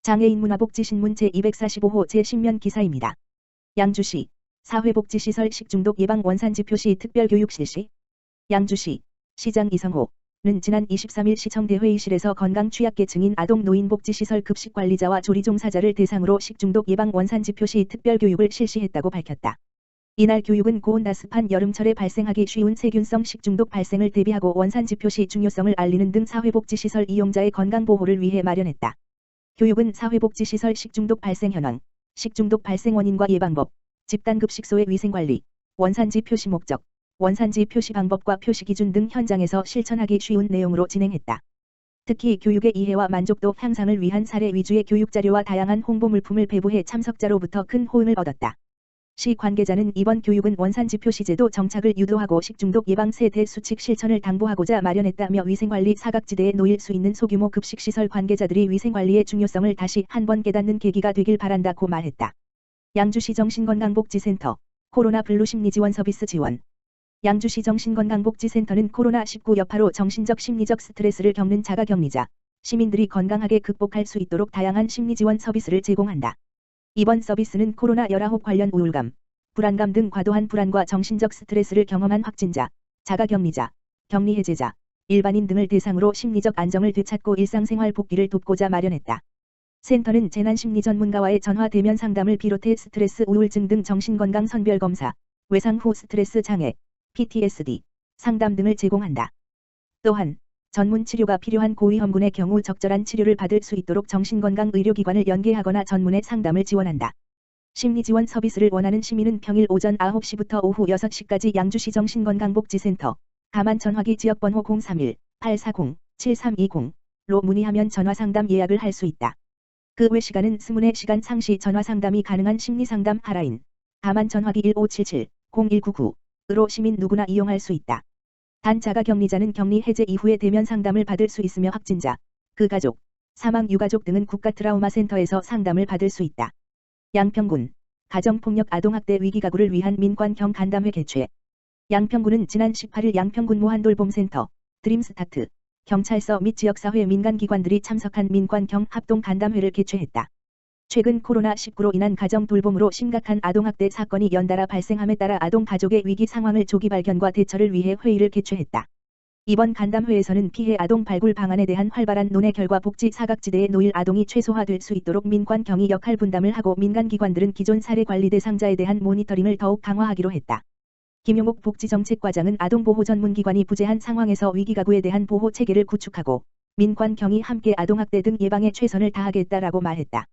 장애인 문화복지신문 제245호 제10면 기사입니다. 양주시 사회복지시설 식중독 예방 원산지 표시 특별교육 실시. 양주시 시장 이성호는 지난 23일 시청대회의실에서 건강 취약계층인 아동 노인복지시설 급식관리자와 조리종사자를 대상으로 식중독 예방 원산지 표시 특별교육을 실시했다고 밝혔다. 이날 교육은 고온다습한 여름철에 발생하기 쉬운 세균성 식중독 발생을 대비하고 원산지 표시 중요성을 알리는 등 사회복지시설 이용자의 건강보호를 위해 마련했다. 교육은 사회복지시설 식중독 발생 현황, 식중독 발생 원인과 예방법, 집단급식소의 위생관리, 원산지 표시 목적, 원산지 표시 방법과 표시 기준 등 현장에서 실천하기 쉬운 내용으로 진행했다. 특히 교육의 이해와 만족도 향상을 위한 사례 위주의 교육자료와 다양한 홍보 물품을 배부해 참석자로부터 큰 호응을 얻었다. 시 관계자는 이번 교육은 원산지 표시 제도 정착을 유도하고 식중독 예방 세대 수칙 실천을 당부하고자 마련했다며 위생관리 사각지대에 놓일 수 있는 소규모 급식시설 관계자들이 위생관리의 중요성을 다시 한번 깨닫는 계기가 되길 바란다고 말했다. 양주시 정신건강복지센터 코로나 블루 심리지원 서비스 지원. 양주시 정신건강복지센터는 코로나19 여파로 정신적 심리적 스트레스를 겪는 자가격리자, 시민들이 건강하게 극복할 수 있도록 다양한 심리지원 서비스를 제공한다. 이번 서비스는 코로나19 관련 우울감, 불안감 등 과도한 불안과 정신적 스트레스를 경험한 확진자, 자가격리자, 격리해제자, 일반인 등을 대상으로 심리적 안정을 되찾고 일상생활 복귀를 돕고자 마련했다. 센터는 재난심리 전문가와의 전화 대면 상담을 비롯해 스트레스 우울증 등 정신건강 선별검사, 외상 후 스트레스 장애, PTSD, 상담 등을 제공한다. 또한 전문 치료가 필요한 고위험군의 경우 적절한 치료를 받을 수 있도록 정신건강의료기관을 연계하거나 전문의 상담을 지원한다. 심리지원 서비스를 원하는 시민은 평일 오전 9시부터 오후 6시까지 양주시 정신건강복지센터 가만 전화기 지역번호 031-840-7320로 문의하면 전화상담 예약을 할 수 있다. 그 외 시간은 스문의 시간 상시 전화상담이 가능한 심리상담 하라인 가만 전화기 1577-0199으로 시민 누구나 이용할 수 있다. 단 자가격리자는 격리 해제 이후에 대면 상담을 받을 수 있으며 확진자, 그 가족, 사망 유가족 등은 국가트라우마센터에서 상담을 받을 수 있다. 양평군 가정폭력 아동학대 위기가구를 위한 민관형 간담회 개최. 양평군은 지난 18일 양평군 무한돌봄센터, 드림스타트, 경찰서 및 지역사회 민간기관들이 참석한 민관형 합동 간담회를 개최했다. 최근 코로나19로 인한 가정 돌봄으로 심각한 아동학대 사건이 연달아 발생함에 따라 아동 가족의 위기 상황을 조기 발견과 대처를 위해 회의를 개최했다. 이번 간담회에서는 피해 아동 발굴 방안에 대한 활발한 논의 결과 복지 사각지대에 놓일 아동이 최소화될 수 있도록 민관경이 역할 분담을 하고 민간기관들은 기존 사례 관리 대상자에 대한 모니터링을 더욱 강화하기로 했다. 김용옥 복지정책과장은 아동보호 전문기관이 부재한 상황에서 위기가구에 대한 보호 체계를 구축하고 민관경이 함께 아동학대 등 예방에 최선을 다하겠다라고 말했다.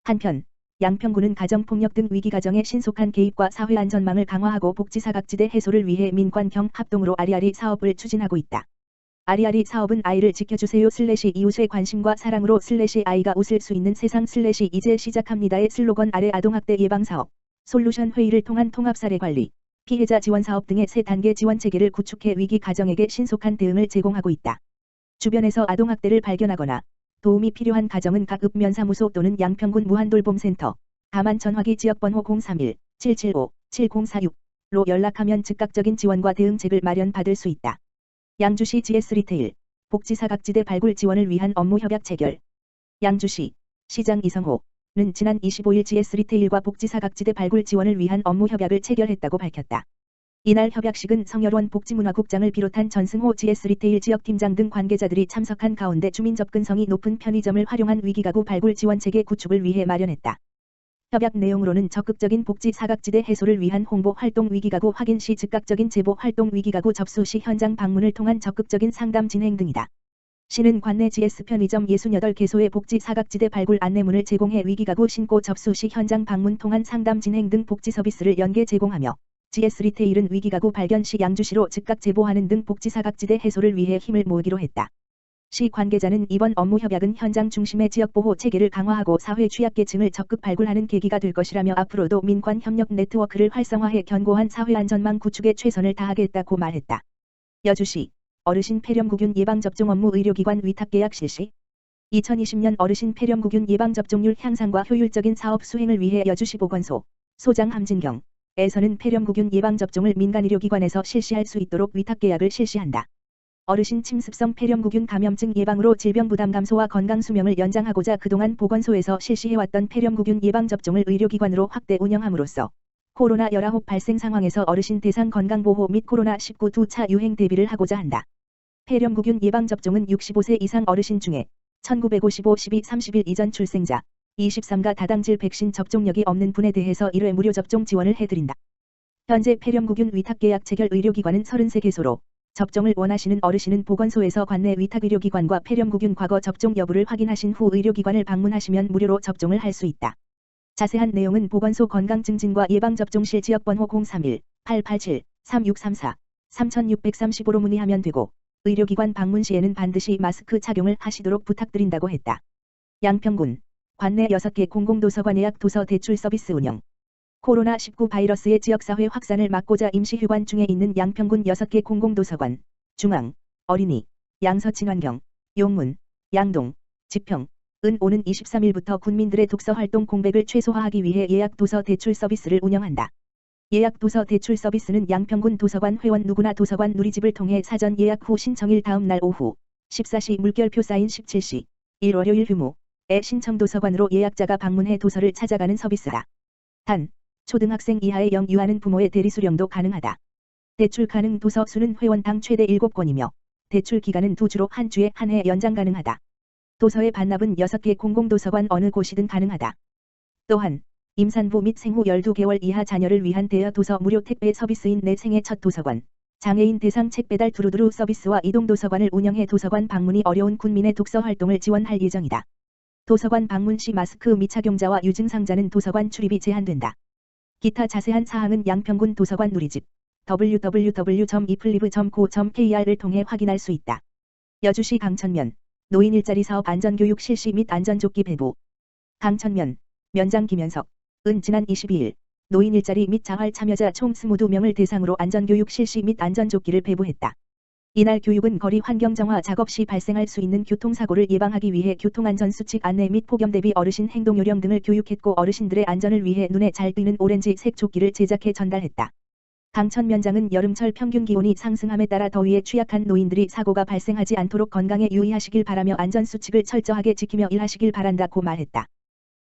한편 양평군은 가정폭력 등 위기가정의 신속한 개입과 사회안전망을 강화하고 복지사각지대 해소를 위해 민관경 합동으로 아리아리 사업을 추진하고 있다. 아리아리 사업은 아이를 지켜주세요 이웃의 관심과 사랑으로 아이가 웃을 수 있는 세상 이제 시작합니다의 슬로건 아래 아동학대 예방사업, 솔루션 회의를 통한 통합사례관리, 피해자 지원사업 등의 3단계 지원체계를 구축해 위기 가정에게 신속한 대응을 제공하고 있다. 주변에서 아동학대를 발견하거나 도움이 필요한 가정은 각 읍면사무소 또는 양평군 무한돌봄센터, 가만 전화기 지역번호 031-775-7046로 연락하면 즉각적인 지원과 대응책을 마련받을 수 있다. 양주시 GS리테일, 복지사각지대 발굴 지원을 위한 업무 협약 체결. 양주시 시장 이성호는 지난 25일 GS리테일과 복지사각지대 발굴 지원을 위한 업무 협약을 체결했다고 밝혔다. 이날 협약식은 성열원 복지문화국장을 비롯한 전승호 GS리테일 지역팀장 등 관계자들이 참석한 가운데 주민 접근성이 높은 편의점을 활용한 위기가구 발굴 지원체계 구축을 위해 마련했다. 협약 내용으로는 적극적인 복지 사각지대 해소를 위한 홍보 활동 위기가구 확인 시 즉각적인 제보 활동 위기가구 접수 시 현장 방문을 통한 적극적인 상담 진행 등이다. 시는 관내 GS 편의점 68개소의 복지 사각지대 발굴 안내문을 제공해 위기가구 신고 접수 시 현장 방문 통한 상담 진행 등 복지 서비스를 연계 제공하며 GS리테일은 위기가구 발견 시 양주시로 즉각 제보하는 등 복지사각지대 해소를 위해 힘을 모으기로 했다. 시 관계자는 이번 업무 협약은 현장 중심의 지역보호 체계를 강화하고 사회 취약계층을 적극 발굴하는 계기가 될 것이라며 앞으로도 민관협력 네트워크를 활성화해 견고한 사회안전망 구축에 최선을 다하겠다고 말했다. 여주시 어르신 폐렴구균 예방접종 업무 의료기관 위탁계약 실시. 2020년 어르신 폐렴구균 예방접종률 향상과 효율적인 사업 수행을 위해 여주시 보건소 소장 함진경 에서는 폐렴구균 예방접종을 민간의료기관에서 실시할 수 있도록 위탁계약을 실시한다. 어르신 침습성 폐렴구균 감염증 예방으로 질병 부담 감소와 건강 수명을 연장하고자 그동안 보건소에서 실시해왔던 폐렴구균 예방 접종을 의료기관으로 확대 운영함으로써 코로나19 발생 상황에서 어르신 대상 건강보호 및 코로나19 2차 유행 대비를 하고자 한다. 폐렴구균 예방접종은 65세 이상 어르신 중에 1955-12-30일 이전 출생자 23가 다당질 백신 접종력이 없는 분에 대해서 1회 무료 접종 지원을 해드린다. 현재 폐렴구균 위탁계약 체결 의료기관은 33개소로 접종을 원하시는 어르신은 보건소에서 관내 위탁의료기관과 폐렴구균 과거 접종 여부를 확인하신 후 의료기관을 방문하시면 무료로 접종을 할 수 있다. 자세한 내용은 보건소 건강증진과 예방접종실 지역번호 031-887-3634 3635로 문의하면 되고 의료기관 방문 시에는 반드시 마스크 착용을 하시도록 부탁드린다고 했다. 양평군 관내 6개 공공도서관 예약 도서 대출 서비스 운영. 코로나19 바이러스의 지역사회 확산을 막고자 임시휴관 중에 있는 양평군 6개 공공도서관, 중앙, 어린이, 양서친환경, 용문, 양동, 지평, 은 오는 23일부터 군민들의 독서활동 공백을 최소화하기 위해 예약 도서 대출 서비스를 운영한다. 예약 도서 대출 서비스는 양평군 도서관 회원 누구나 도서관 누리집을 통해 사전 예약 후 신청일 다음 날 오후 14시 물결표 사인 17시 1 월요일 휴무에 신청 도서관으로 예약자가 방문해 도서를 찾아가는 서비스다. 단, 초등학생 이하의 영유아는 부모의 대리수령도 가능하다. 대출 가능 도서 수는 회원당 최대 7권이며 대출 기간은 2주로 한 주에 한 해 연장 가능하다. 도서의 반납은 6개 공공도서관 어느 곳이든 가능하다. 또한 임산부 및 생후 12개월 이하 자녀를 위한 대여 도서 무료 택배 서비스인 내 생애 첫 도서관, 장애인 대상 책 배달 두루두루 서비스와 이동도서관을 운영해 도서관 방문이 어려운 군민의 독서 활동을 지원할 예정이다. 도서관 방문 시 마스크 미착용자와 유증상자는 도서관 출입이 제한된다. 기타 자세한 사항은 양평군 도서관 누리집 www.i플리브.co.kr을 통해 확인할 수 있다. 여주시 강천면 노인 일자리 사업 안전교육 실시 및 안전조끼 배부. 강천면 면장 김현석 은 지난 22일 노인 일자리 및 자활 참여자 총 22명을 대상으로 안전교육 실시 및 안전조끼를 배부했다. 이날 교육은 거리 환경 정화 작업 시 발생할 수 있는 교통사고를 예방하기 위해 교통안전수칙 안내 및 폭염 대비 어르신 행동요령 등을 교육했고 어르신들의 안전을 위해 눈에 잘 띄는 오렌지색 조끼를 제작해 전달했다. 강천면장은 여름철 평균 기온이 상승함에 따라 더위에 취약한 노인들이 사고가 발생하지 않도록 건강에 유의하시길 바라며 안전수칙을 철저하게 지키며 일하시길 바란다고 말했다.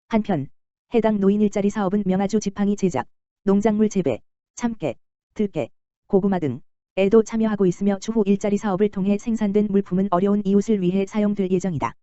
한편 해당 노인 일자리 사업은 명아주 지팡이 제작, 농작물 재배, 참깨, 들깨, 고구마 등에도 참여하고 있으며 추후 일자리 사업을 통해 생산된 물품은 어려운 이웃을 위해 사용될 예정이다.